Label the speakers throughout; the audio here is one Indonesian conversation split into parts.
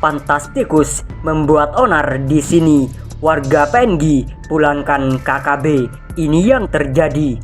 Speaker 1: fantastikus membuat onar di sini. Warga PNG pulangkan KKB. Ini yang terjadi.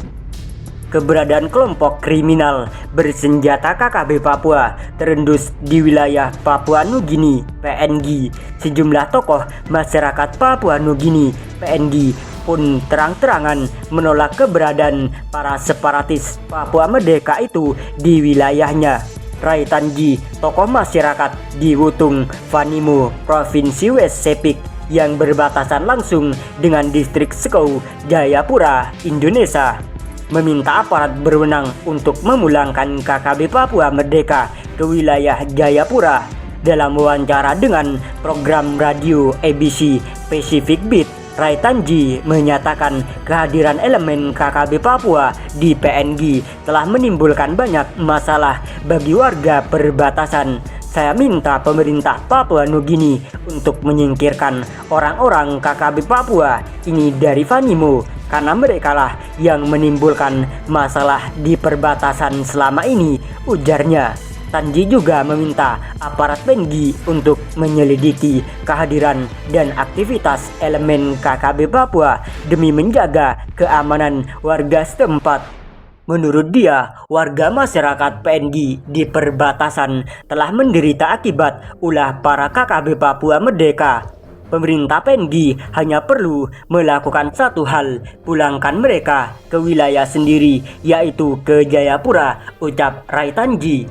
Speaker 1: Keberadaan kelompok kriminal bersenjata KKB Papua terendus di wilayah Papua Nugini (PNG). Sejumlah tokoh masyarakat Papua Nugini (PNG) pun terang-terangan menolak keberadaan para separatis Papua Merdeka itu di wilayahnya. Rai Tanji, tokoh masyarakat di Wutung, Vanimo, Provinsi West Sepik yang berbatasan langsung dengan distrik Sekau, Jayapura, Indonesia, meminta aparat berwenang untuk memulangkan KKB Papua Merdeka ke wilayah Jayapura. Dalam wawancara dengan program radio ABC Pacific Beat, Rai Tanji menyatakan kehadiran elemen KKB Papua di PNG telah menimbulkan banyak masalah bagi warga perbatasan. Saya minta pemerintah Papua Nugini untuk menyingkirkan orang-orang KKB Papua ini dari Vanimo, karena merekalah yang menimbulkan masalah di perbatasan selama ini, ujarnya. Tanji juga meminta aparat PNG untuk menyelidiki kehadiran dan aktivitas elemen KKB Papua demi menjaga keamanan warga setempat. Menurut dia, warga masyarakat PNG di perbatasan telah menderita akibat ulah para KKB Papua Merdeka. Pemerintah PNG hanya perlu melakukan satu hal, pulangkan mereka ke wilayah sendiri, yaitu ke Jayapura, ucap Rai Tanji.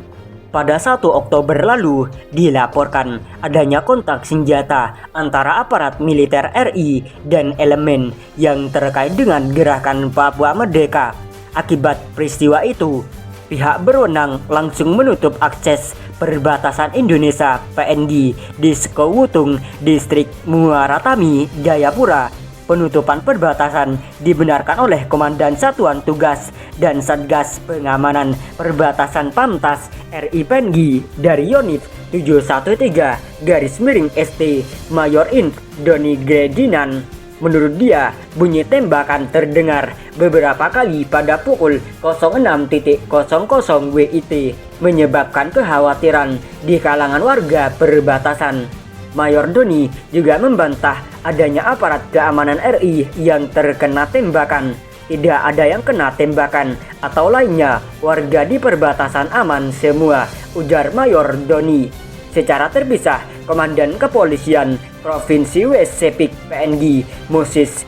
Speaker 1: Pada 1 Oktober lalu, dilaporkan adanya kontak senjata antara aparat militer RI dan elemen yang terkait dengan gerakan Papua Merdeka. Akibat peristiwa itu, pihak berwenang langsung menutup akses perbatasan Indonesia PNG di Sekowutung, distrik Muaratami, Jayapura. Penutupan perbatasan dibenarkan oleh Komandan Satuan Tugas dan Satgas Pengamanan Perbatasan Pamtas RI PNG dari Yonif 713-ST Mayor Inf Doni Gredinan. Menurut dia, bunyi tembakan terdengar beberapa kali pada pukul 06.00 WIT, menyebabkan kekhawatiran di kalangan warga perbatasan. Mayor Doni juga membantah adanya aparat keamanan RI yang terkena tembakan. Tidak ada yang kena tembakan atau lainnya, warga di perbatasan aman semua, ujar Mayor Doni. Secara terpisah, Komandan Kepolisian Provinsi West Sepik PNG, Moses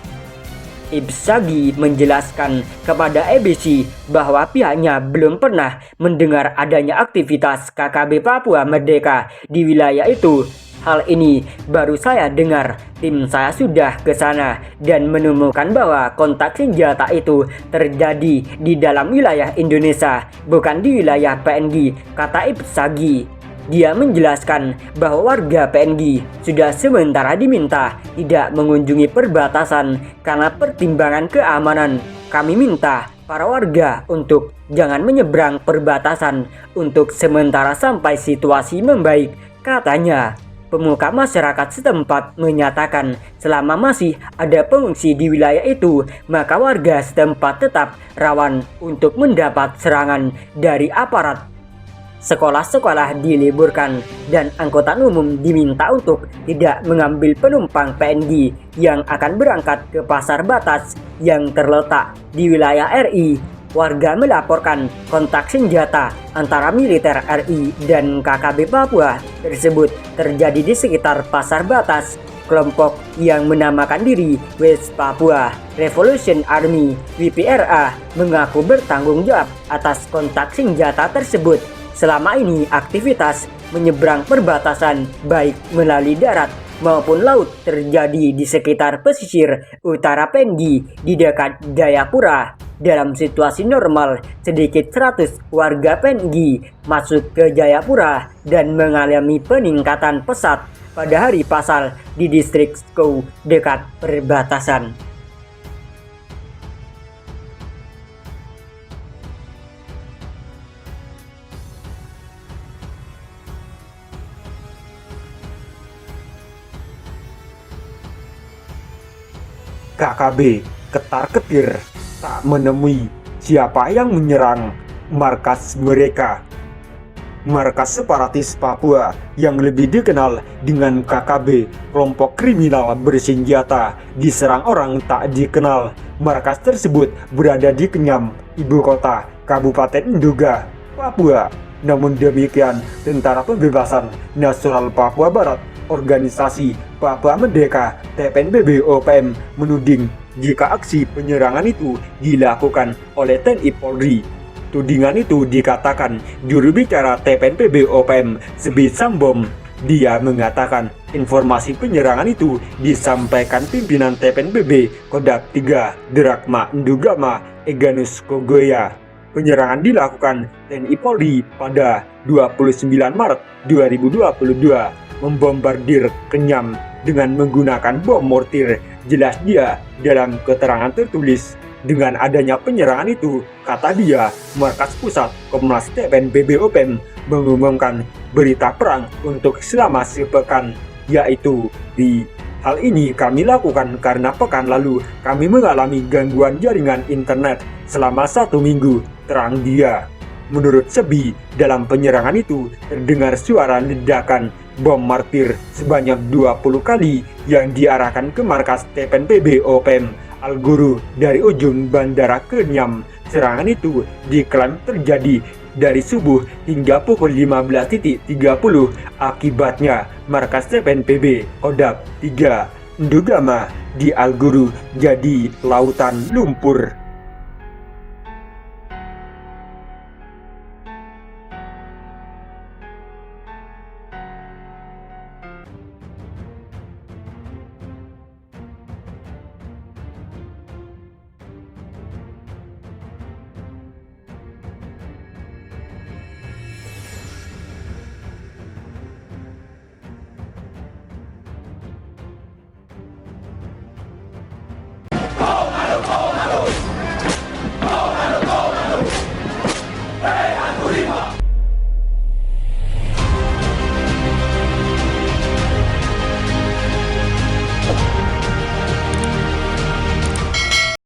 Speaker 1: Ibsagi, menjelaskan kepada ABC bahwa pihaknya belum pernah mendengar adanya aktivitas KKB Papua Merdeka di wilayah itu. Hal ini baru saya dengar. Tim saya sudah ke sana dan menemukan bahwa kontak senjata itu terjadi di dalam wilayah Indonesia, bukan di wilayah PNG, kata Ibsagi. Dia menjelaskan bahwa warga PNG sudah sementara diminta tidak mengunjungi perbatasan karena pertimbangan keamanan. Kami minta para warga untuk jangan menyeberang perbatasan untuk sementara sampai situasi membaik, katanya. Pemuka masyarakat setempat menyatakan selama masih ada pengungsi di wilayah itu, maka warga setempat tetap rawan untuk mendapat serangan dari aparat. Sekolah-sekolah diliburkan dan angkutan umum diminta untuk tidak mengambil penumpang PNG yang akan berangkat ke pasar batas yang terletak di wilayah RI. Warga melaporkan kontak senjata antara militer RI dan KKB Papua tersebut terjadi di sekitar pasar batas. Kelompok yang menamakan diri West Papua Revolution Army (WPRA) mengaku bertanggung jawab atas kontak senjata tersebut. Selama ini aktivitas menyeberang perbatasan baik melalui darat maupun laut terjadi di sekitar pesisir utara PNG di dekat Jayapura. Dalam situasi normal, sedikit 100 warga PNG masuk ke Jayapura dan mengalami peningkatan pesat pada hari pasar di distrik Sekau dekat perbatasan.
Speaker 2: KKB ketar-ketir tak menemui siapa yang menyerang markas mereka. markas separatis Papua yang lebih dikenal dengan KKB, kelompok kriminal bersenjata, diserang orang tak dikenal. Markas tersebut berada di Kenyam, ibu kota Kabupaten Nduga, Papua. Namun demikian, Tentara Pembebasan Nasional Papua Barat, organisasi Papua Merdeka TPNPB OPM, menuding jika aksi penyerangan itu dilakukan oleh TNI Polri. Tudingan itu dikatakan juru bicara TPNPB OPM, Sebit Sambom. Dia mengatakan informasi penyerangan itu disampaikan pimpinan TPNPB Kodam 3 Derakma Ndugama Eganus Kogoya. Penyerangan dilakukan TNI Polri pada 29 Maret 2022, membombardir Kenyam dengan menggunakan bom mortir. Jelas dia dalam keterangan tertulis. Dengan adanya penyerangan itu, kata dia, Markas Pusat Komnas TPNPB OPM mengumumkan berita perang untuk selama sepekan, yaitu di hal ini kami lakukan karena pekan lalu kami mengalami gangguan jaringan internet selama 1 minggu, terang dia. Menurut Sebi, dalam penyerangan itu terdengar suara ledakan bom mortir sebanyak 20 kali yang diarahkan ke markas TPNPB OPM Al-Guru dari ujung bandara Kenyam. Serangan itu diklaim terjadi dari subuh hingga pukul 15.30. Akibatnya, markas TPNPB Kodam 3 Ndugama di Al-Guru jadi lautan lumpur.